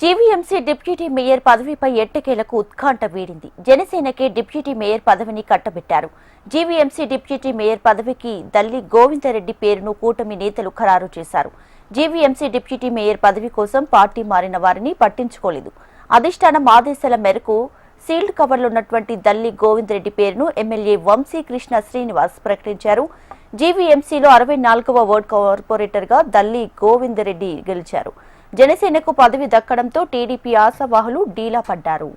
GVMC deputy mayor పదవిపై ఎట్టకేలకు ఉత్కంఠ వీడింది. జనసేనకే deputy mayor పదవిని కట్టబెట్టారు. జీవీఎంసీ డిప్యూటీ మేయర్ పదవికి దల్లి గోవిందరెడ్డి పేరును కూటమి నేతలు ఖరారు చేశారు. జీవీఎంసీ డిప్యూటీ మేయర్ పదవి కోసం పార్టీ మారిన వారిని పట్టించుకోలేదు. అధిష్టానం ఆదేశాల మేరకు సీల్డ్ కవర్లున్నటువంటి దల్లి గోవిందరెడ్డి పేరును ఎమ్మెల్యే వంశీకృష్ణ శ్రీనివాస్ ప్రకటించారు. జీవీఎంసీలో 64వ వార్డు కార్పొరేటర్గా దల్లి గోవిందరెడ్డి గెలిచారు. జనసేనకు పదవి దక్కడంతో టీడీపీ ఆశావాహులు డీలా పడ్డారు.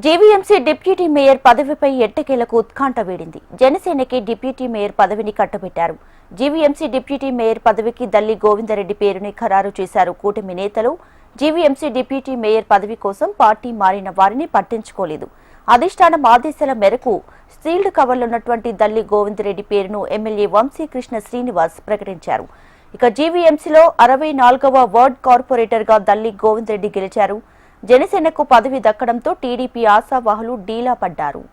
జీవీఎంసీ డిప్యూటీ మేయర్ పదవిపై ఎట్టకేలకు ఉత్కంఠ వీడింది. జనసేనకి డిప్యూటీ మేయర్ పదవిని కట్టబెట్టారు. జీవీఎంసీ డిప్యూటీ మేయర్ పదవికి దల్లి గోవిందరెడ్డి పేరుని ఖరారు చేశారు కూటమి నేతలు. జీవీఎంసీ డిప్యూటీ మేయర్ పదవి కోసం పార్టీ మారిన వారిని పట్టించుకోలేదు. అధిష్టానం ఆదేశాల మేరకు సీల్డ్ కవర్లున్నటువంటి దల్లి గోవిందరెడ్డి పేరును ఎమ్మెల్యే వంశీకృష్ణ శ్రీనివాస్ ప్రకటించారు. ఇక జీవీఎంసీలో 64వ వార్డు కార్పొరేటర్గా దల్లి గోవిందరెడ్డి గెలిచారు. జనసేనకు పదవి దక్కడంతో టీడీపీ ఆశావాహులు డీలా పడ్డారు.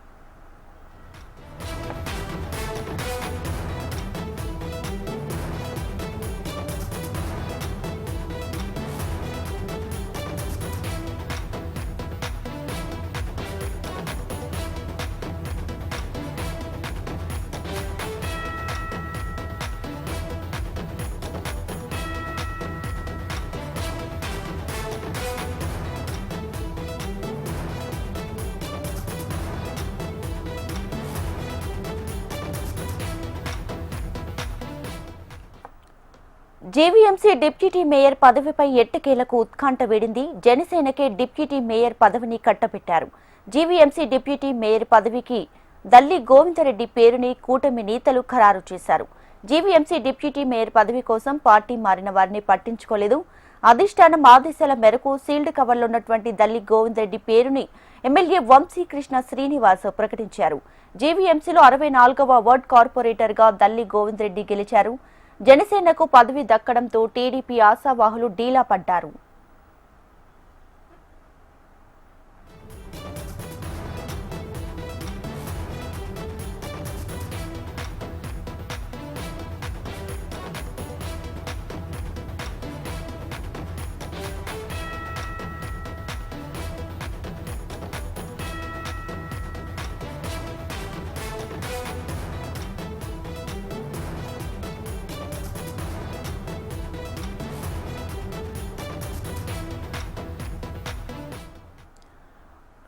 జీవీఎంసీ డిప్యూటీ మేయర్ పదవిపై ఎట్టకేలకు ఉత్కంఠ వీడింది. జనసేనకే డిప్యూటీ మేయర్ పదవిని కట్టబెట్టారు. జీవీఎంసీ డిప్యూటీ మేయర్ పదవికి దల్లి గోవిందరెడ్డి పేరుని కూటమి నేతలు ఖరారు చేశారు. జీవీఎంసీ డిప్యూటీ మేయర్ పదవి కోసం పార్టీ మారిన వారిని పట్టించుకోలేదు. అధిష్టానం ఆదేశాల మేరకు సీల్డ్ కవర్లున్నటువంటి దల్లి గోవిందరెడ్డి పేరుని ఎమ్మెల్యే వంశీకృష్ణ శ్రీనివాస్ ప్రకటించారు. జీవీఎంసీలో 64వ వార్డు కార్పొరేటర్గా దల్లి గోవిందరెడ్డి గెలిచారు. జనసేనకు పదవి దక్కడంతో టీడీపీ ఆశావాహులు డీలా పడ్డారు.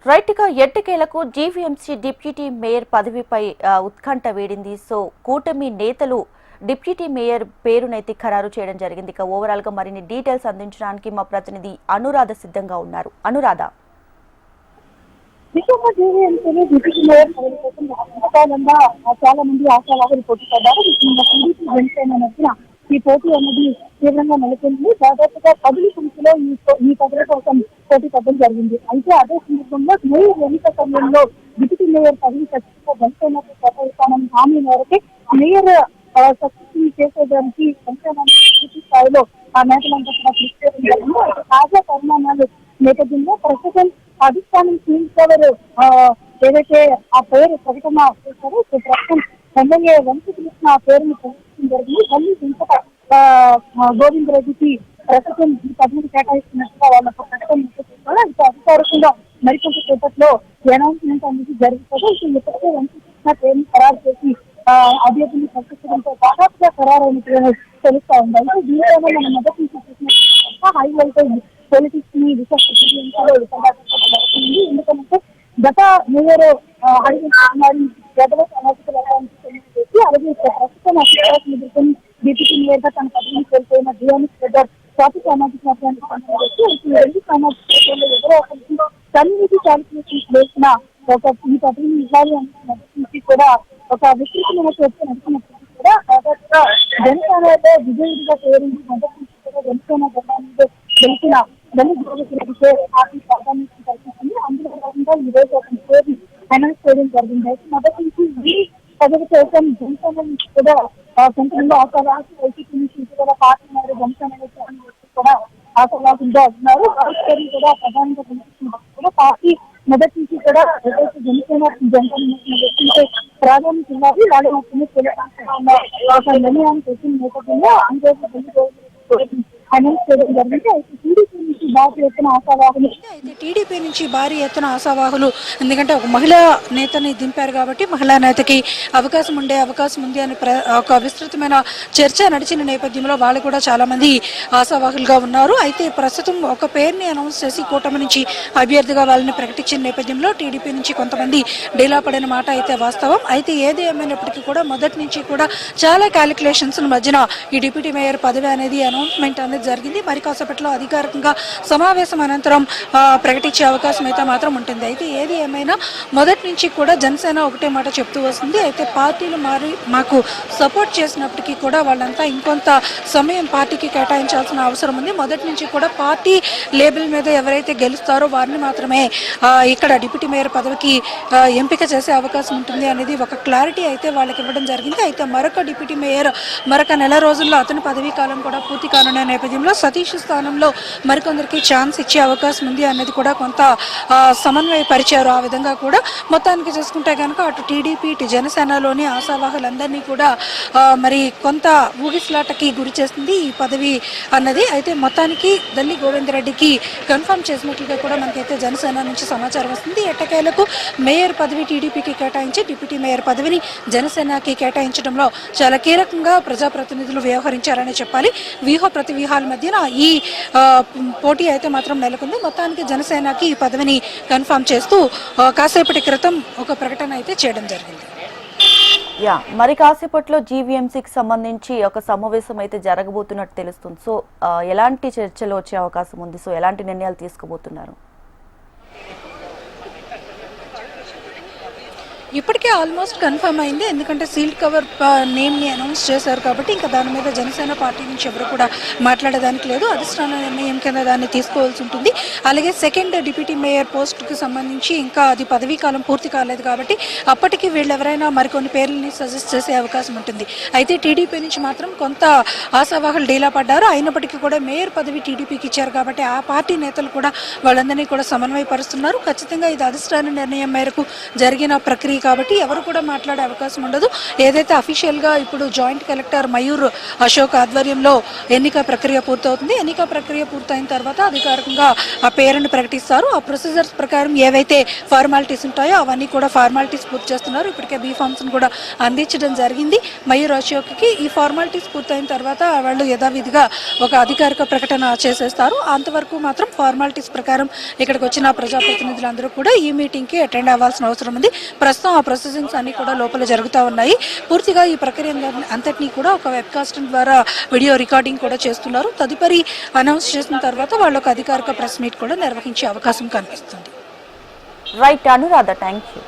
రైట్గా ఎట్టకేలకు జీవీఎంసీ డిప్యూటీ మేయర్ పదవిపై ఉత్కంఠ వీడింది. సో కూటమి నేతలు డిప్యూటీ మేయర్ పేరునైతే ఖరారు చేయడం జరిగింది. ఇక ఓవరాల్ గా మరిన్ని డీటెయిల్స్ అందించడానికి మా ప్రతినిధి అనురాధ సిద్ధంగా ఉన్నారు. అనురాధ, చాలా మంది ఆశావాహులు పోటీ పడ్డారు. ఈ పోటీ అనేది తీవ్రంగా నెలకొంది. దాదాపుగా 10 సంఖ్యలో ఈ పదవి కోసం పోటీ పడడం జరిగింది. అయితే అదే సందర్భంలో మేయర్ ఎన్నిక సమయంలో డిప్యూటీ మేయర్ పదవి ఖచ్చితంగా జనసేనకు కేటాయిస్తామని హామీ మేరకు మేయర్ సక్సెస్ చేసేదానికి జనసేన పూర్తి స్థాయిలో ఆ నేతలంతా కూడా కృషి చేయడం జరిగింది. తాజా పరిణామాలు నేపథ్యంలో ప్రస్తుతం అధిష్టానం సీల్ కవర్ ఏదైతే ఆ పేరు ప్రకటన చేశారో ప్రస్తుతం ఎమ్మెల్యే వంశీకృష్ణ ఆ పేరును ప్రకటించడం జరిగింది. మళ్ళీ ఇంకొక గోవిందరెడ్డికి ప్రస్తుతం ఈ పదవిని కేటాయిస్తున్నట్టుగా వాళ్ళకు ప్రకటన చేస్తున్నారు. ఇంకా అధికారికంగా మరికొంత సేపట్లో అనౌన్స్మెంట్ అనేది జరుగుతుంది. ఇప్పటికే వంశీకృష్ణ పేరును ఖరారు చేసి అభ్యర్థిని ప్రకటించడంతో దాదాపుగా ఖరారైనట్టు తెలుస్తా ఉంది. అయితే దీనిపైన మనం మొదటి నుంచి చూసినట్టు హై వోల్టేజ్ పొలిటిక్స్ ని ఎందుకంటే గత మేయర్ అడిగిన గత సామాజిక వర్గానికి చేసి అలాగే ప్రస్తుతం ఎదుర్కొని డిప్యూటీ మేయర్ గా తన పదవిని కోల్పోయిన డిఎన్ఎస్ బ్రదర్ స్వాతి సామాజిక వర్గానికి సంబంధించి రెండు సామాజిక వర్గాల్లో ఎవరో ఒకరికి కమ్యూనిటీ క్యాలిక్యులేషన్స్ వేసిన ఈ పదవిని ఇవ్వాలి అనే కూడా ఒక విస్తృతమైన చర్చ నడిచినప్పటికీ కూడా దాదాపుగా జనసేనలో విజయుడిగా పేరుంది. మొదటి నుంచి కూడా జనసేన గెలిచిన దళిత గోవిందరెడ్డికే పార్టీ ప్రాధాన్యత కల్పిస్తుంది. అందులో భాగంగా ఈ రోజు ఒక పేరు అనౌన్స్ చేయడం జరిగింది. అయితే మొదటి నుంచి ఈ పదవి కోసం జనసేన నుంచి కూడా కొంతమంది ఆశావాసి వైసీపీ నుంచి కూడా పార్టీ మరియు జనసేన కూడా ఆశావాసులుగా ఉన్నారు. కూడా ప్రధానంగా కనిపిస్తున్నప్పుడు కూడా పార్టీ మొదటి కూడా ఏదైతే జనసేన వ్యక్తులపై ప్రాధాన్యత ఇవ్వాలి, వాళ్ళ ఒక నిర్ణయానికి వచ్చిన నేపథ్యంలో అనౌన్స్ చేయడం జరిగింది. అయితే టీడీపీ నుంచి భారీ ఎత్తున ఆశావాహులు ఎందుకంటే ఒక మహిళా నేతని దింపారు కాబట్టి మహిళా నేతకి అవకాశం ఉంది అని ఒక విస్తృతమైన చర్చ నడిచిన నేపథ్యంలో వాళ్ళు కూడా చాలా మంది ఆశావాహులుగా ఉన్నారు. అయితే ప్రస్తుతం ఒక పేరుని అనౌన్స్ చేసి కూటమి నుంచి అభ్యర్థిగా వాళ్ళని ప్రకటించిన నేపథ్యంలో టీడీపీ నుంచి కొంతమంది డీలా పడిన మాట అయితే వాస్తవం. అయితే ఏది ఏమైనప్పటికీ కూడా మొదటి నుంచి కూడా చాలా క్యాలిక్యులేషన్స్ మధ్యన ఈ డిప్యూటీ మేయర్ పదవి అనేది అనౌన్స్మెంట్ అనేది జరిగింది. మరి కాసేపట్లో అధికారికంగా సమావేశం అనంతరం ప్రకటించే అవకాశం అయితే మాత్రం ఉంటుంది. అయితే ఏది ఏమైనా మొదటి నుంచి కూడా జనసేన ఒకటే మాట చెప్తూ వస్తుంది. అయితే పార్టీలు మాకు సపోర్ట్ చేసినప్పటికీ కూడా వాళ్ళంతా ఇంకొంత సమయం పార్టీకి కేటాయించాల్సిన అవసరం ఉంది. మొదటి నుంచి కూడా పార్టీ లేబుల్ మీద ఎవరైతే గెలుస్తారో వారిని మాత్రమే ఇక్కడ డిప్యూటీ మేయర్ పదవికి ఎంపిక చేసే అవకాశం ఉంటుంది అనేది ఒక క్లారిటీ అయితే వాళ్ళకి ఇవ్వడం జరిగింది. అయితే మరొక డిప్యూటీ మేయర్ మరొక నెల రోజుల్లో అతని పదవీ కాలం కూడా పూర్తి కానున్న నేపథ్యంలో సతీష్ స్థానంలో మరికొందరికి ఛాన్స్ ఇచ్చే అవకాశం ఉంది అనేది కూడా కొంత సమన్వయపరిచారు. ఆ విధంగా కూడా మొత్తానికి చూసుకుంటే కనుక అటు టీడీపీ ఇటు జనసేనలోని ఆశావాహులందరినీ కూడా మరి కొంత ఊగిసలాటకి గురి చేస్తుంది ఈ పదవి అన్నది. అయితే మొత్తానికి దల్లి గోవిందరెడ్డికి కన్ఫర్మ్ చేసినట్లుగా కూడా మనకైతే జనసేన నుంచి సమాచారం వస్తుంది. ఎట్టకేలకు మేయర్ పదవి టీడీపీకి కేటాయించి డిప్యూటీ మేయర్ పదవిని జనసేనకి కేటాయించడంలో చాలా కీలకంగా ప్రజాప్రతినిధులు వ్యవహరించారని చెప్పాలి. వ్యూహ ప్రతి వ్యూహాల మధ్యన ఈ పోటీ అయితే మాత్రం నెలకొంది. మొత్తానికి జనసేనకి ఈ పదవిని కన్ఫర్మ్ చేస్తూ కాసేపటి క్రితం ఒక ప్రకటన అయితే చేయడం జరిగింది. మరి కాసేపట్లో జీవీఎంసీకి సంబంధించి ఒక సమావేశం అయితే జరగబోతున్నట్టు తెలుస్తుంది. సో ఎలాంటి చర్చలు వచ్చే అవకాశం ఉంది? సో ఎలాంటి నిర్ణయాలు తీసుకోబోతున్నారు? ఇప్పటికే ఆల్మోస్ట్ కన్ఫర్మ్ అయింది. ఎందుకంటే సీల్డ్ కవర్ నేమ్ని అనౌన్స్ చేశారు కాబట్టి ఇంకా దాని మీద జనసేన పార్టీ నుంచి ఎవరు కూడా మాట్లాడడానికి లేదు. అధిష్టాన నిర్ణయం కింద దాన్ని తీసుకోవాల్సి ఉంటుంది. అలాగే సెకండ్ డిప్యూటీ మేయర్ పోస్ట్కి సంబంధించి ఇంకా అది పదవీ కాలం పూర్తి కాలేదు కాబట్టి అప్పటికి వీళ్ళు ఎవరైనా మరికొన్ని పేర్లని సజెస్ట్ చేసే అవకాశం ఉంటుంది. అయితే టీడీపీ నుంచి మాత్రం కొంత ఆశావాహులు డీలా పడ్డారు. అయినప్పటికీ కూడా మేయర్ పదవి టీడీపీకి ఇచ్చారు కాబట్టి ఆ పార్టీ నేతలు కూడా వాళ్ళందరినీ కూడా సమన్వయపరుస్తున్నారు. ఖచ్చితంగా ఇది అధిష్టాన నిర్ణయం మేరకు జరిగిన ప్రక్రియ కాబట్టి ఎవరు కూడా మాట్లాడే అవకాశం ఉండదు. ఏదైతే అఫీషియల్గా ఇప్పుడు జాయింట్ కలెక్టర్ మయూర్ అశోక్ ఆధ్వర్యంలో ఎన్నిక ప్రక్రియ పూర్తవుతుంది. ఎన్నిక ప్రక్రియ పూర్తయిన తర్వాత అధికారికంగా ఆ పేరును ప్రకటిస్తారు. ఆ ప్రొసీజర్స్ ప్రకారం ఏవైతే ఫార్మాలిటీస్ ఉంటాయో అవన్నీ కూడా ఫార్మాలిటీస్ పూర్తి చేస్తున్నారు. ఇప్పటికే బీ ఫామ్స్ను కూడా అందించడం జరిగింది మయూర్ అశోక్కి. ఈ ఫార్మాలిటీస్ పూర్తయిన తర్వాత వాళ్ళు యథావిధిగా ఒక అధికారిక ప్రకటన చేసేస్తారు. అంతవరకు మాత్రం ఫార్మాలిటీస్ ప్రకారం ఇక్కడికి వచ్చిన ప్రజాప్రతినిధులందరూ కూడా ఈ మీటింగ్కి అటెండ్ అవ్వాల్సిన అవసరం ఉంది. ప్రస్తుతం ఆ ప్రొసెసింగ్స్ అన్ని కూడా లోపల జరుగుతూ ఉన్నాయి. పూర్తిగా ఈ ప్రక్రియ అంతటినీ కూడా ఒక వెబ్కాస్ట్ ద్వారా వీడియో రికార్డింగ్ కూడా చేస్తున్నారు. తదుపరి అనౌన్స్ చేసిన తర్వాత వాళ్ళొక అధికారిక ప్రెస్ మీట్ కూడా నిర్వహించే అవకాశం కనిపిస్తుంది. Right Anuradha, thank you.